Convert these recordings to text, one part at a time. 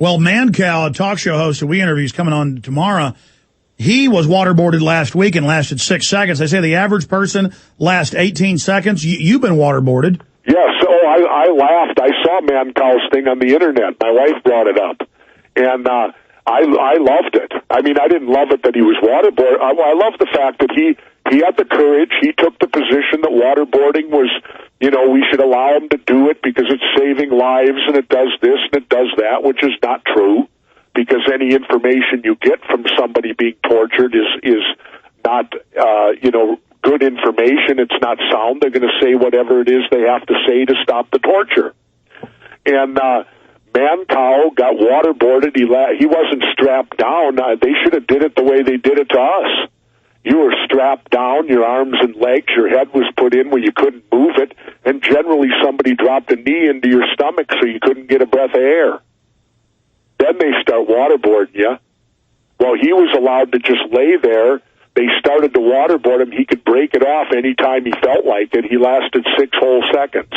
Well, Mancow, a talk show host that we interview, is coming on tomorrow. He was waterboarded last week and lasted 6 seconds. They say the average person lasts 18 seconds. You've been waterboarded. Yes. Oh, I laughed. I saw Mancow's thing on the internet. My wife brought it up, and I loved it. I mean, I didn't love it that he was waterboarded. I love the fact that he had the courage. He took the position that waterboarding was, we should allow him to do it because it's saving lives and it does this and it does that, which is not true, because any information you get from somebody being tortured is not, good information. It's not sound. They're going to say whatever it is they have to say to stop the torture. And Mancow got waterboarded. He wasn't strapped down. They should have did it the way they did it to us. You were strapped down, your arms and legs, your head was put in where you couldn't move it, and generally somebody dropped a knee into your stomach so you couldn't get a breath of air. Then they start waterboarding you. Well, he was allowed to just lay there. They started to waterboard him. He could break it off anytime he felt like it. He lasted 6 whole seconds.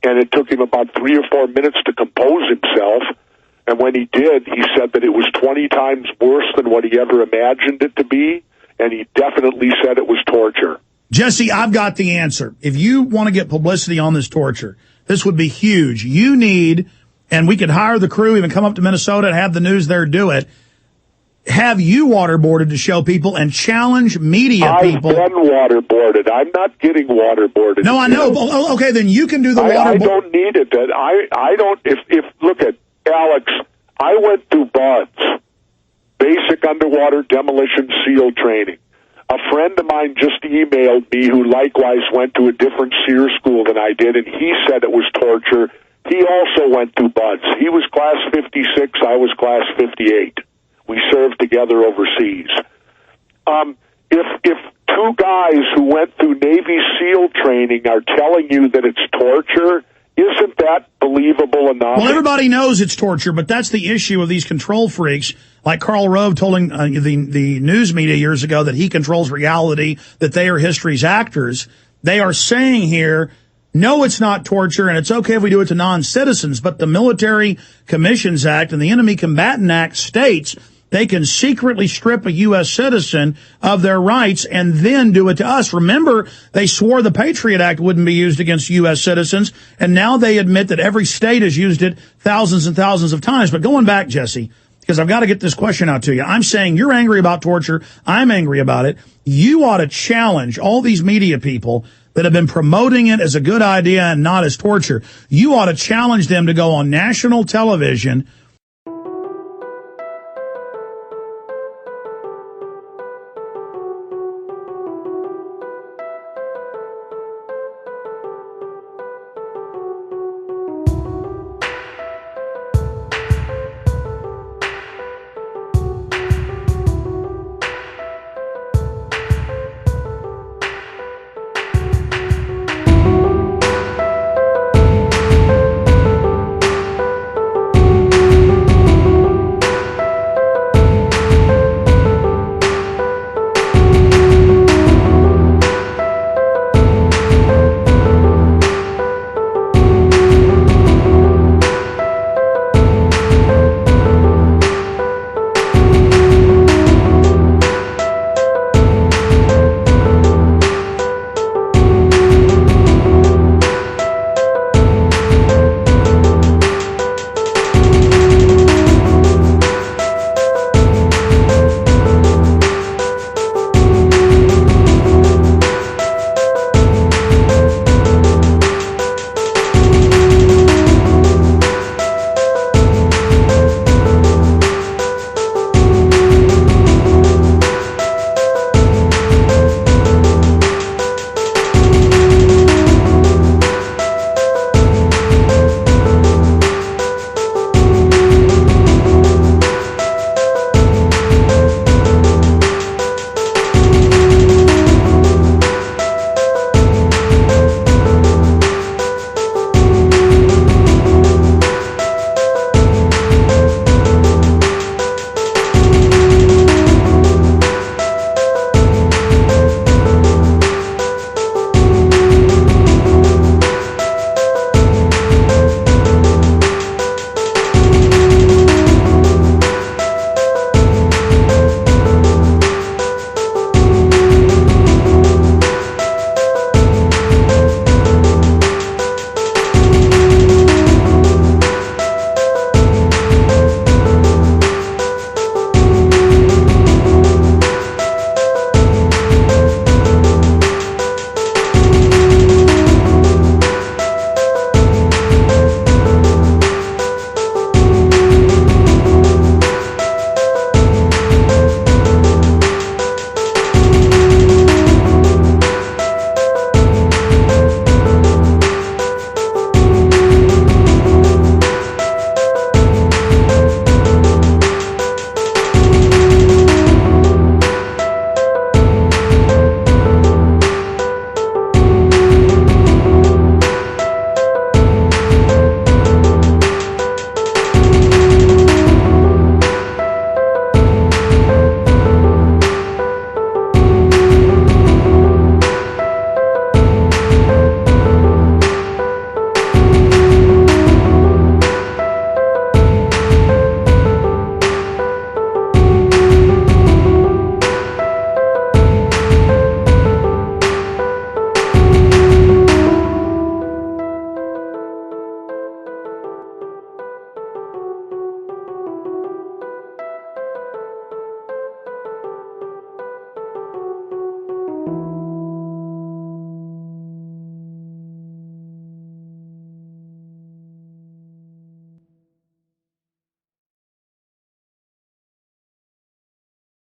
And it took him about 3 or 4 minutes to compose himself. And when he did, he said that it was 20 times worse than what he ever imagined it to be. And he definitely said it was torture. Jesse, I've got the answer. If you want to get publicity on this torture, this would be huge. You need, and we could hire the crew, even come up to Minnesota and have the news there do it, have you waterboarded to show people and challenge media people. I've been waterboarded. I'm not getting waterboarded. No, I know. Okay, then you can do the waterboard. I don't need it. I don't, look at Alex, I went through BUDS, Basic Underwater Demolition SEAL Training. A friend of mine just emailed me who likewise went to a different SEER school than I did, and he said it was torture. He also went through BUDS. He was class 56, I was class 58. We served together overseas. If two guys who went through Navy SEAL training are telling you that it's torture, isn't that believable enough? Well, everybody knows it's torture, but that's the issue of these control freaks, like Karl Rove telling the news media years ago that he controls reality, that they are history's actors. They are saying here, no, it's not torture, and it's okay if we do it to non-citizens, but the Military Commissions Act and the Enemy Combatant Act states they can secretly strip a U.S. citizen of their rights and then do it to us. Remember, they swore the Patriot Act wouldn't be used against U.S. citizens, and now they admit that every state has used it thousands and thousands of times. But going back, Jesse, because I've got to get this question out to you. I'm saying you're angry about torture. I'm angry about it. You ought to challenge all these media people that have been promoting it as a good idea and not as torture. You ought to challenge them to go on national television